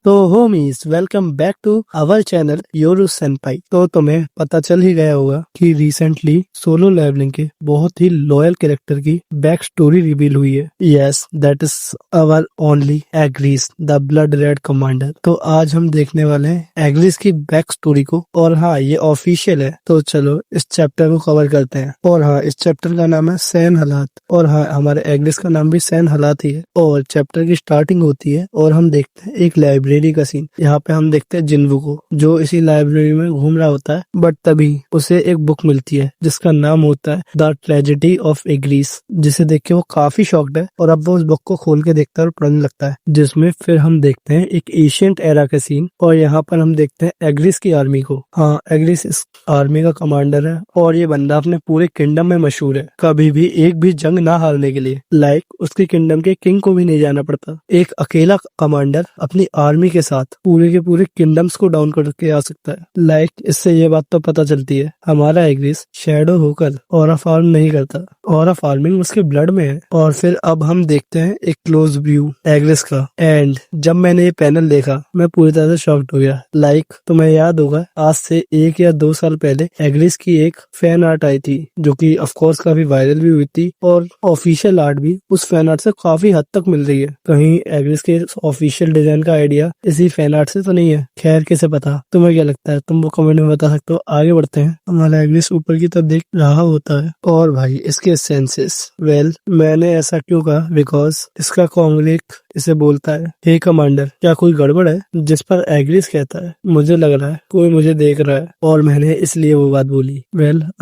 तो homies welcome back to our channel Yoru Senpai. तो तुम्हें पता चल ही गया होगा कि रिसेंटली सोलो लेवलिंग के बहुत ही लॉयल कैरेक्टर की बैक स्टोरी रिवील हुई है। Yes, that is our only agrees the blood red commander. तो आज हम देखने वाले हैं एग्रीज की बैक स्टोरी को, और हाँ ये ऑफिशियल है। तो चलो इस चैप्टर को कवर करते हैं। और हाँ, इस चैप्टर का नाम है सैन हालात, और हाँ हमारे एग्रीज का नाम भी सैन हालात ही है। और चैप्टर की स्टार्टिंग होती है और हम देखते हैं एक लाइब्रेरी का सीन। यहाँ पे हम देखते हैं जिन्वू को, जो इसी लाइब्रेरी में घूम रहा होता है, बट तभी उसे एक बुक मिलती है जिसका नाम होता है द ट्रेजेडी ऑफ एग्रीज, जिसे देख के वो काफी शॉक्ड है। और अब वो उस बुक को खोल के देखता है और पढ़ने लगता है, जिसमें फिर हम देखते हैं एक एशियंट एरा का सीन। और यहाँ पर हम देखते हैं एग्रीज की आर्मी को। हाँ, एग्रीज इस आर्मी का कमांडर है और ये बंदा अपने पूरे किंगडम में मशहूर है, कभी भी एक भी जंग ना हारने के लिए। लाइक उसके किंगडम के किंग को भी नहीं जाना पड़ता। एक अकेला कमांडर अपनी आर्मी के साथ पूरे के पूरे किंगडम्स को डाउन करके आ सकता है। लाइक इससे ये बात तो पता चलती है हमारा एग्रीज शैडो होकर ऑरा फार्म नहीं करता, ऑरा फार्मिंग उसके ब्लड में है। और फिर अब हम देखते हैं एक क्लोज व्यू एग्रीज का। एंड जब मैंने ये पैनल देखा मैं पूरी तरह से शॉक्ड हो गया। लाइक तुम्हें याद होगा आज से 1 या 2 साल पहले एग्रीज की एक फैन आर्ट आई थी, जो कि ऑफ कोर्स काफी वायरल भी हुई थी, और ऑफिशियल आर्ट भी उस फैन आर्ट से काफी हद तक मिल रही है। कहीं एग्रीज के ऑफिशियल डिजाइन का आइडिया इसी फैन आर्ट से तो नहीं है? खैर किसे पता, तुम्हें क्या लगता है? तुम वो कमेंट में बता सकते हो। आगे बढ़ते हैं। हमारा एग्रीज ऊपर की तरफ देख रहा होता है, और भाई इसके सेंसेस, मैंने ऐसा क्यों कहा? बिकॉज इसका कॉन्ग्रेक इसे बोलता है, हे कमांडर क्या कोई गड़बड़ है? जिस पर एग्रीज कहता है, मुझे लग रहा है कोई मुझे देख रहा है और मैंने इसलिए वो बात बोली।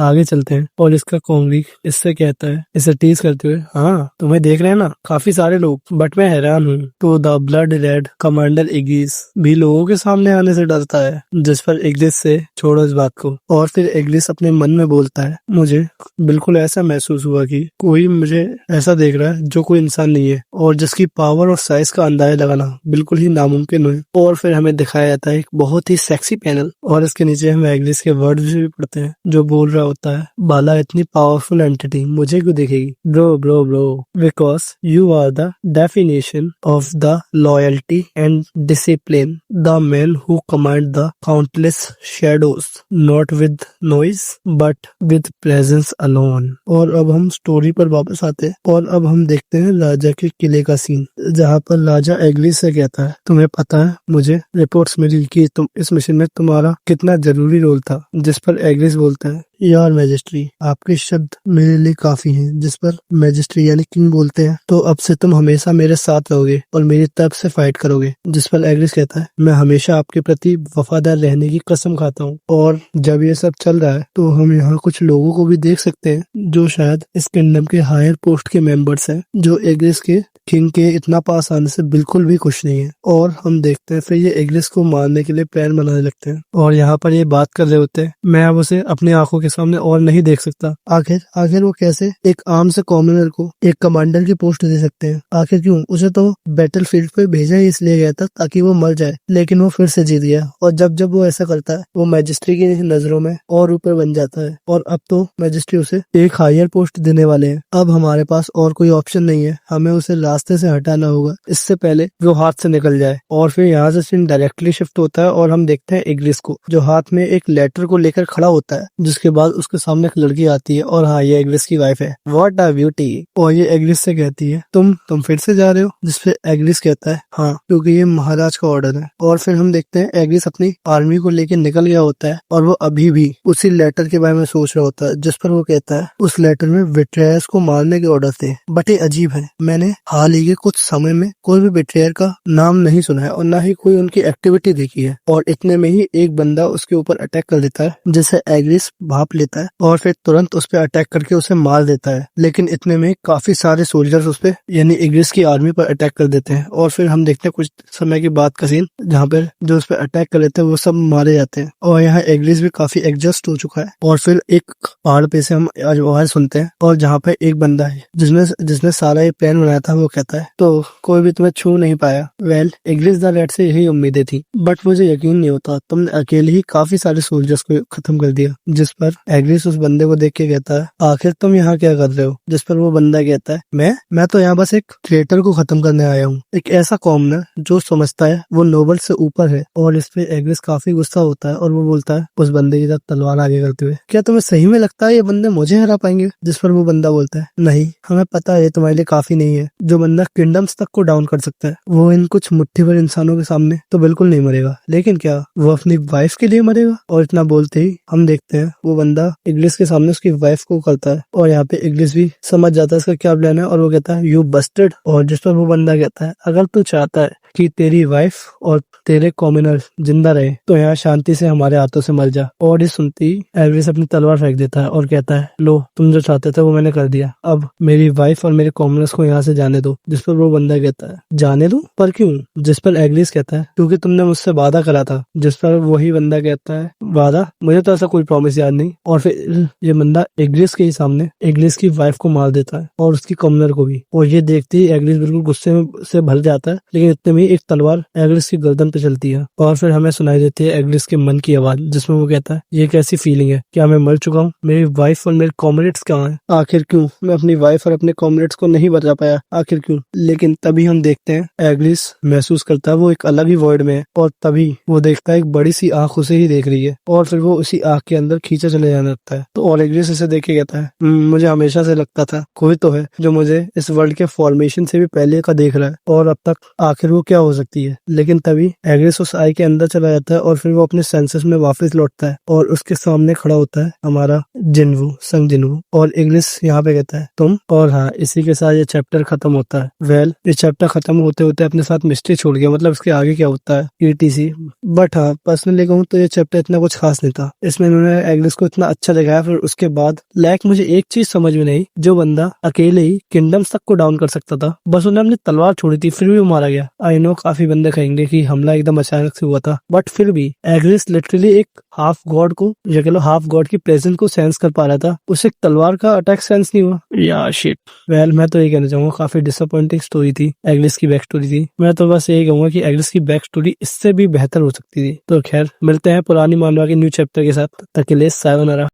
आगे चलते हैं। और इसका कॉन्ग्रेक इससे कहता है, इसे टीज करते हुए, हाँ तुम्हें देख रहे हैं ना काफी सारे लोग, बट मैं हैरान हूँ। तो the blood red commander agrees भी लोगों के सामने आने से डरता है। जिस पर एग्रीज से छोड़ो इस बात को। और फिर एग्रीज अपने मन में बोलता है, मुझे बिल्कुल ऐसा महसूस हुआ कि कोई मुझे ऐसा देख रहा है जो कोई इंसान नहीं है, और जिसकी पावर और साइज का अंदाजा लगाना बिल्कुल ही नामुमकिन है। और फिर हमें दिखाया जाता है एक बहुत ही सेक्सी पैनल, और इसके नीचे हम एग्रीज के वर्ड्स भी पढ़ते हैं, जो बोल रहा होता है, बाला इतनी पावरफुल एंटिटी मुझे क्यों देखेगी? Bro bro bro, because you are the definition of the loyalty and discipline, the man who command the countless shadows, not with noise but with presence alone. और अब हम स्टोरी पर वापस आते हैं, और अब हम देखते हैं राजा के किले का सीन, जहाँ पर राजा एग्रीज से कहता है, तुम्हें पता है मुझे रिपोर्ट्स मिली कि तुम इस मिशन में तुम्हारा कितना जरूरी रोल था। जिस पर एग्रीज बोलता है, यार मैजिस्ट्री आपके शब्द मेरे लिए काफी हैं। जिस पर मैजिस्ट्री यानी किंग बोलते हैं, तो अब से तुम हमेशा मेरे साथ रहोगे और मेरी तरफ से फाइट करोगे। जिस पर एग्रीज कहता है, मैं हमेशा आपके प्रति वफादार रहने की कसम खाता हूँ। और जब ये सब चल रहा है तो हम यहाँ कुछ लोगों को भी देख सकते हैं जो शायद इस किंगडम के हायर पोस्ट के मेंबर्स हैं, जो एग्रीज के किंग के इतना पास आने से बिल्कुल भी खुश नहीं है। और हम देखते हैं फिर ये एग्रीज को मारने के लिए प्लान बनाने लगते हैं, और यहाँ पर ये बात कर रहे होते हैं, मैं अब उसे अपनी आंखों के सामने और नहीं देख सकता। आखिर वो कैसे एक आम से कॉमनर को एक कमांडर की पोस्ट दे सकते हैं? आखिर क्यों? उसे तो बैटल फील्ड पे भेजा ही इसलिए गया था ताकि वो मर जाए, लेकिन वो फिर से जीत गया। और जब वो ऐसा करता है, वो मैजिस्ट्री की नजरों में और ऊपर बन जाता है, और अब तो मैजिस्ट्री उसे एक हायर पोस्ट देने वाले हैं। अब हमारे पास और कोई ऑप्शन नहीं है, हमें उसे रास्ते से हटाना होगा इससे पहले वो हाथ से निकल जाए। और फिर यहाँ से सीन डायरेक्टली शिफ्ट होता है, और हम देखते हैं एग्रीज को, जो हाथ में एक लेटर को लेकर खड़ा होता है। जिसके बाद उसके सामने एक लड़की आती है, और हाँ ये एग्रीज की वाइफ है। What a beauty. और ये एग्रीज से कहती है, तुम फिर से जा रहे हो? जिसपे एग्रीज कहता है, हाँ क्योंकि ये महाराज का ऑर्डर है। और फिर हम देखते हैं एग्रीज अपनी आर्मी को लेकर निकल गया होता है, और वो अभी भी उसी लेटर के बारे में सोच रहा होता है। जिस पर वो कहता है, उस लेटर में बिट्रेयर्स को मारने के ऑर्डर थे, बट ये अजीब है, मैंने हाल ही के कुछ समय में कोई भी बिट्रेयर का नाम नहीं सुना है, और न ही कोई उनकी एक्टिविटी देखी है। और इतने में ही एक बंदा उसके ऊपर अटैक कर देता है, जिसे एग्रीज भाप लेता है, और फिर तुरंत उस पर अटैक करके उसे मार देता है। लेकिन इतने में काफी सारे सोल्जर्स उस पे यानी एग्रीज की आर्मी पर अटैक कर देते हैं। और फिर हम देखते हैं कुछ समय के बाद का सीन, जहाँ पर जो उस पर अटैक कर लेते हैं वो सब मारे जाते हैं, और यहाँ एग्रीज भी काफी एडजस्ट हो चुका है। और फिर एक पहाड़ पे से हम आवाज सुनते हैं, और जहाँ पे एक बंदा है जिसने सारा ये प्लान बनाया था, वो कहता है, तो कोई भी तुम्हें छू नहीं पाया। एग्रीज द रेड से यही उम्मीदें थी, बट मुझे यकीन नहीं होता, तुमने अकेले ही काफी सारे सोल्जर्स को खत्म कर दिया। जिस पर पर एग्रिस उस बंदे को देख के कहता है, आखिर तुम यहाँ क्या कर रहे हो? जिस पर वो बंदा कहता है, मैं तो यहाँ बस एक ट्रेटर को खत्म करने आया हूँ, एक ऐसा कॉमनर जो समझता है वो नोबल से ऊपर है। और इस पे एग्रिस काफी गुस्सा होता है और वो बोलता है उस बंदे की तरफ तलवार आगे करते हुए, क्या तुम्हें सही में लगता है ये बंदे मुझे हरा पाएंगे? जिस पर वो बंदा बोलता है, नहीं, हमें पता है तुम्हारे लिए काफी नहीं है। जो बंदा किंगडम्स तक को डाउन कर सकता है वो इन कुछ मुट्ठी भर इंसानों के सामने तो बिल्कुल नहीं मरेगा, लेकिन क्या वो अपनी वाइफ के लिए मरेगा? और इतना बोलते ही हम देखते हैं वो बंदा इग्लिस के सामने उसकी वाइफ को करता है और यहाँ पे इग्लिस भी समझ जाता है इसका क्या प्लान है और वो कहता है, यू बस्टेड। और जिस पर वो बंदा कहता है, अगर तू चाहता है कि तेरी वाइफ और तेरे कॉमनर जिंदा रहे तो यहाँ शांति से हमारे हाथों से मर जा। और ये सुनती एल्विस अपनी तलवार फेंक देता है और कहता है, लो, तुम जो चाहते थे वो मैंने कर दिया, अब मेरी वाइफ और मेरे कॉमनर्स को यहाँ से जाने दो। जिस पर वो बंदा कहता है, जाने दो? पर क्यों? जिस पर एग्लिस कहता है, क्योंकि तुमने मुझसे वादा करा था। जिस पर वही बंदा कहता है, वादा? मुझे तो ऐसा कोई प्रॉमिस याद नहीं। और फिर ये बंदा एग्लिस के ही सामने एग्लिस की वाइफ को मार देता है और उसकी कॉमनर को भी। और ये देखते ही एग्लिस बिल्कुल गुस्से से भर जाता है, लेकिन इतने में एक तलवार एग्लिस की गर्दन पे चलती है और फिर हमें सुनाई देती है एग्लिस के मन की आवाज, जिसमें वो कहता है, ये कैसी फीलिंग है? क्या मैं मर चुका हूँ? मेरी वाइफ और मेरे कॉमरेड्स कहाँ हैं? आखिर क्यों मैं अपनी वाइफ और अपने कॉमरेड्स को नहीं बचा पाया? आखिर क्यों? लेकिन तभी हम देखते हैं एग्लिस महसूस करता है वो एक अलग ही वर्ल्ड में है और तभी वो देखता है एक बड़ी सी आंख उसे ही देख रही है और फिर वो उसी आंख के अंदर खींचा चले जाने लगता है। तो और एग्लिस इसे देख के कहता है, मुझे हमेशा से लगता था कोई तो है जो मुझे इस वर्ल्ड के फॉर्मेशन से भी पहले का देख रहा है और अब तक आखिर वो क्या हो सकती है। लेकिन तभी एग्रिस उस आई के अंदर चला जाता है और फिर वो अपने सेंसेस में वापस लौटता है और उसके सामने खड़ा होता है हमारा जिन्वू, संग जिन्वू। और एग्रिस यहाँ पे कहता है, तुम? और हाँ, इसी के साथ ये चैप्टर खत्म होता है। वेल, ये चैप्टर खत्म होते होते अपने साथ मिस्ट्री छोड़ गया, मतलब इसके आगे क्या होता है ETC। बट हाँ, पर्सनली कहूँ तो ये चैप्टर इतना कुछ खास नहीं था। इसमें इन्होंने एग्रिस को इतना अच्छा दिखाया, फिर उसके बाद मुझे एक चीज समझ में नहीं, जो बंदा अकेले ही किंगडम्स तक को डाउन कर सकता था, बस उन्हें अपनी तलवार छोड़ी थी फिर भी वो मारा गया। आई नो काफी बंदे कहेंगे कि हमला एकदम अचानक से हुआ था, बट फिर भी एग्रिस लिटरली एक हाफ गॉड को, या कह लो हाफ गॉड की प्रेजेंस को सेंस कर पा रहा था, उसे एक तलवार का अटैक सेंस नहीं हुआ। या शिट। वेल, मैं तो ये कहना चाहूंगा काफी डिसअपॉइंटिंग स्टोरी थी, एग्रिस की बैक स्टोरी थी। मैं तो बस यही कहूंगा कि एग्रिस की बैक स्टोरी इससे भी बेहतर हो सकती थी। तो खैर, मिलते हैं पुरानी मानवा के न्यू चैप्टर के साथ। तक के लिए सायोनारा।